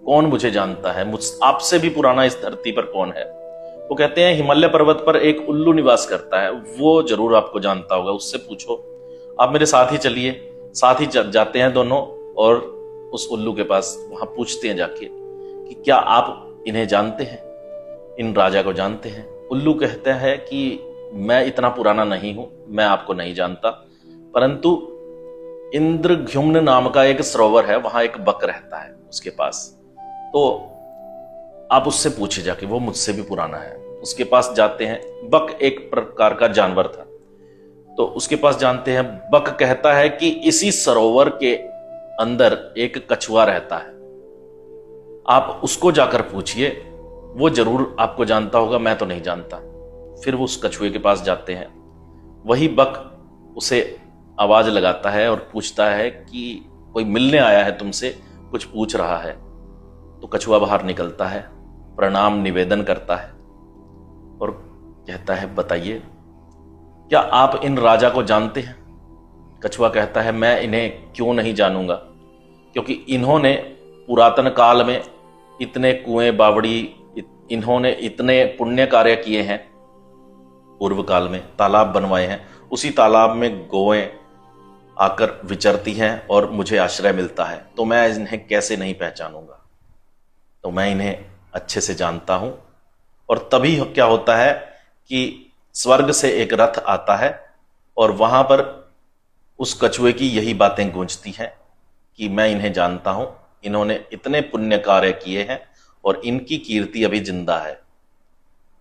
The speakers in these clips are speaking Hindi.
कौन मुझे जानता है, मुझ आपसे भी पुराना इस धरती पर कौन है। वो कहते हैं हिमालय पर्वत पर एक उल्लू निवास करता है, वो जरूर आपको जानता होगा, उससे पूछो। आप मेरे साथ ही चलिए। साथ ही जाते हैं दोनों और उस उल्लू के पास वहां पूछते हैं जाके कि क्या आप इन्हें जानते हैं, इन राजा को जानते हैं। उल्लू कहता है कि मैं इतना पुराना नहीं हूं, मैं आपको नहीं जानता, परंतु इंद्रघ्युम्न नाम का एक सरोवर है, वहां एक बक रहता है उसके पास, तो आप उससे पूछे जाके, वो मुझसे भी पुराना है। उसके पास जाते हैं। बक एक प्रकार का जानवर था, तो उसके पास जानते हैं। बक कहता है कि इसी सरोवर के अंदर एक कछुआ रहता है, आप उसको जाकर पूछिए, वो जरूर आपको जानता होगा, मैं तो नहीं जानता। फिर वो उस कछुए के पास जाते हैं। वही बक उसे आवाज लगाता है और पूछता है कि कोई मिलने आया है तुमसे, कुछ पूछ रहा है। तो कछुआ बाहर निकलता है, प्रणाम निवेदन करता है और कहता है बताइए, क्या आप इन राजा को जानते हैं। कछुआ कहता है मैं इन्हें क्यों नहीं जानूंगा, क्योंकि इन्होंने पुरातन काल में इतने कुएं बावड़ी, इन्होंने इतने पुण्य कार्य किए हैं, पूर्व काल में तालाब बनवाए हैं, उसी तालाब में गौएं आकर विचरती हैं और मुझे आश्रय मिलता है, तो मैं इन्हें कैसे नहीं पहचानूंगा। तो मैं इन्हें अच्छे से जानता हूं। और तभी क्या होता है कि स्वर्ग से एक रथ आता है और वहां पर उस कछुए की यही बातें गूंजती हैं कि मैं इन्हें जानता हूं, इन्होंने इतने पुण्य कार्य किए हैं और इनकी कीर्ति अभी जिंदा है।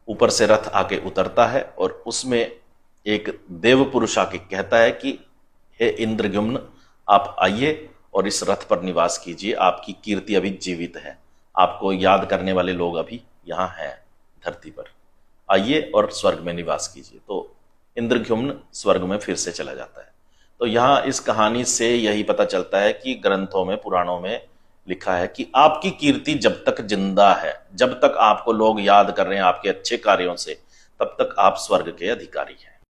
ऊपर से रथ आके उतरता है और उसमें एक देव पुरुष आके कहता है कि हे इंद्रद्युम्न, आप आइए और इस रथ पर निवास कीजिए, आपकी कीर्ति अभी जीवित है, आपको याद करने वाले लोग अभी यहाँ हैं धरती पर, आइए और स्वर्ग में निवास कीजिए। तो इंद्रद्युम्न स्वर्ग में फिर से चला जाता है। तो यहाँ इस कहानी से यही पता चलता है कि ग्रंथों में, पुराणों में लिखा है कि आपकी कीर्ति जब तक जिंदा है, जब तक आपको लोग याद कर रहे हैं आपके अच्छे कार्यों से, तब तक आप स्वर्ग के अधिकारी हैं।